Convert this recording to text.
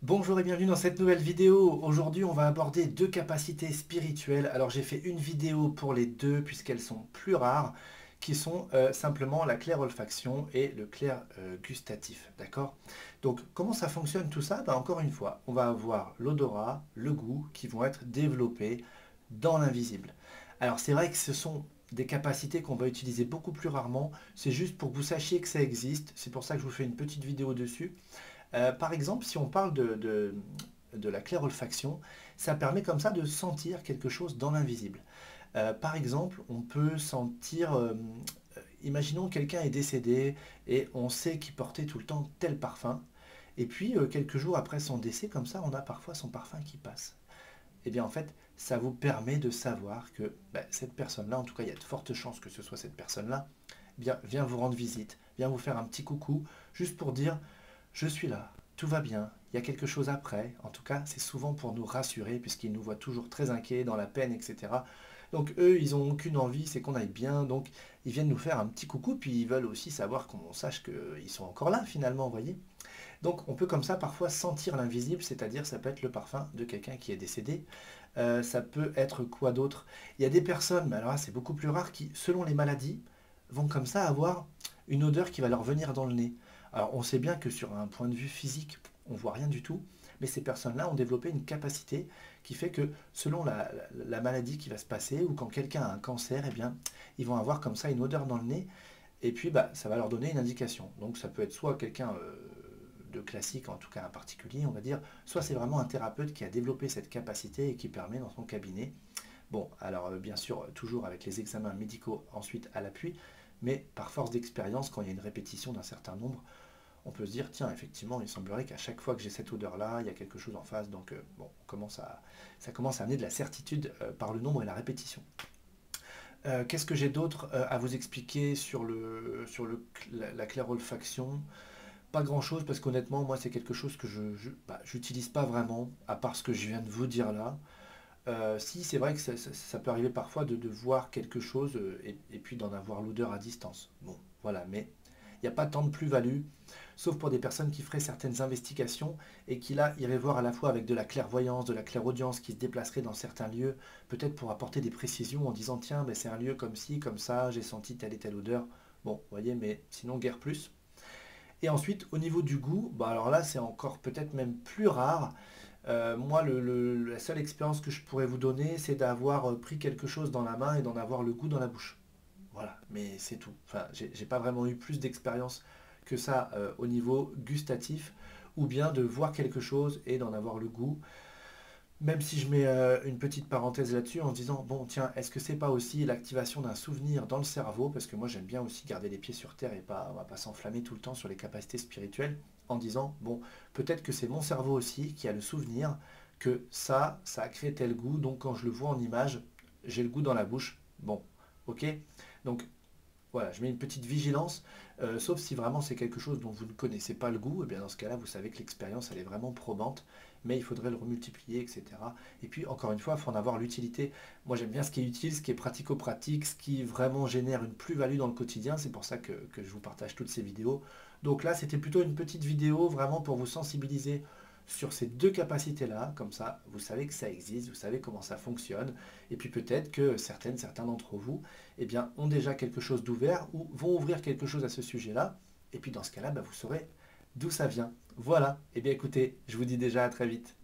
Bonjour et bienvenue dans cette nouvelle vidéo. Aujourd'hui, on va aborder deux capacités spirituelles. Alors, j'ai fait une vidéo pour les deux puisqu'elles sont plus rares, qui sont simplement la clair-olfaction et le clair gustatif. D'accord? Donc, comment ça fonctionne tout ça? Ben, encore une fois, on va avoir l'odorat, le goût qui vont être développés dans l'invisible. Alors, c'est vrai que ce sont des capacités qu'on va utiliser beaucoup plus rarement. C'est juste pour que vous sachiez que ça existe. C'est pour ça que je vous fais une petite vidéo dessus. Par exemple, si on parle de la clairolfaction, ça permet comme ça de sentir quelque chose dans l'invisible. Par exemple, on peut sentir, imaginons quelqu'un est décédé et on sait qu'il portait tout le temps tel parfum, et puis quelques jours après son décès, comme ça, on a parfois son parfum qui passe. Eh bien en fait, ça vous permet de savoir que ben, cette personne-là, en tout cas il y a de fortes chances que ce soit cette personne-là, bien, vient vous rendre visite, vient vous faire un petit coucou, juste pour dire je suis là, tout va bien, il y a quelque chose après. En tout cas, c'est souvent pour nous rassurer, puisqu'ils nous voient toujours très inquiets, dans la peine, etc. Donc eux, ils n'ont aucune envie, c'est qu'on aille bien, donc ils viennent nous faire un petit coucou, puis ils veulent aussi savoir qu'on sache qu'ils sont encore là finalement, vous voyez. Donc on peut comme ça parfois sentir l'invisible, c'est-à-dire ça peut être le parfum de quelqu'un qui est décédé. Ça peut être quoi d'autre? Il y a des personnes, mais alors là c'est beaucoup plus rare, qui selon les maladies vont comme ça avoir une odeur qui va leur venir dans le nez. Alors on sait bien que sur un point de vue physique, on voit rien du tout, mais ces personnes-là ont développé une capacité qui fait que selon la maladie qui va se passer, ou quand quelqu'un a un cancer, eh bien, ils vont avoir comme ça une odeur dans le nez, et puis bah, ça va leur donner une indication. Donc ça peut être soit quelqu'un de classique, en tout cas un particulier, on va dire, soit c'est vraiment un thérapeute qui a développé cette capacité et qui permet dans son cabinet. Bon, alors bien sûr, toujours avec les examens médicaux ensuite à l'appui, mais par force d'expérience, quand il y a une répétition d'un certain nombre, on peut se dire, tiens, effectivement, il semblerait qu'à chaque fois que j'ai cette odeur-là, il y a quelque chose en face, donc bon, ça commence à amener de la certitude par le nombre et la répétition. Qu'est-ce que j'ai d'autre à vous expliquer sur la clairolfaction? Pas grand-chose, parce qu'honnêtement, moi, c'est quelque chose que j'utilise pas vraiment, à part ce que je viens de vous dire là. Si, c'est vrai que ça peut arriver parfois de voir quelque chose et puis d'en avoir l'odeur à distance. Bon, voilà, mais il n'y a pas tant de plus-value, sauf pour des personnes qui feraient certaines investigations et qui là iraient voir à la fois avec de la clairvoyance, de la clairaudience, qui se déplaceraient dans certains lieux, peut-être pour apporter des précisions en disant tiens, ben, c'est un lieu comme ci, comme ça, j'ai senti telle et telle odeur. Bon, vous voyez, mais sinon guère plus. Et ensuite, au niveau du goût, bah alors là, c'est encore peut-être même plus rare. Moi, la seule expérience que je pourrais vous donner, c'est d'avoir pris quelque chose dans la main et d'en avoir le goût dans la bouche. Voilà, mais c'est tout. Enfin, j'ai pas vraiment eu plus d'expérience que ça au niveau gustatif, ou bien de voir quelque chose et d'en avoir le goût. Même si je mets une petite parenthèse là-dessus en se disant, bon tiens, est-ce que c'est pas aussi l'activation d'un souvenir dans le cerveau? Parce que moi j'aime bien aussi garder les pieds sur terre et pas, on va pas s'enflammer tout le temps sur les capacités spirituelles, en disant, bon, peut-être que c'est mon cerveau aussi qui a le souvenir que ça a créé tel goût, donc quand je le vois en image, j'ai le goût dans la bouche. Bon, ok? Donc voilà, je mets une petite vigilance, sauf si vraiment c'est quelque chose dont vous ne connaissez pas le goût, et bien dans ce cas-là, vous savez que l'expérience, elle est vraiment probante, mais il faudrait le remultiplier, etc. Et puis, encore une fois, il faut en avoir l'utilité. Moi, j'aime bien ce qui est utile, ce qui est pratico-pratique, ce qui vraiment génère une plus-value dans le quotidien, c'est pour ça que je vous partage toutes ces vidéos. Donc là, c'était plutôt une petite vidéo, vraiment pour vous sensibiliser sur ces deux capacités-là, comme ça, vous savez que ça existe, vous savez comment ça fonctionne, et puis peut-être que certains d'entre vous eh bien, ont déjà quelque chose d'ouvert ou vont ouvrir quelque chose à ce sujet-là. Et puis dans ce cas-là, bah, vous saurez d'où ça vient. Voilà. Eh bien écoutez, je vous dis déjà à très vite.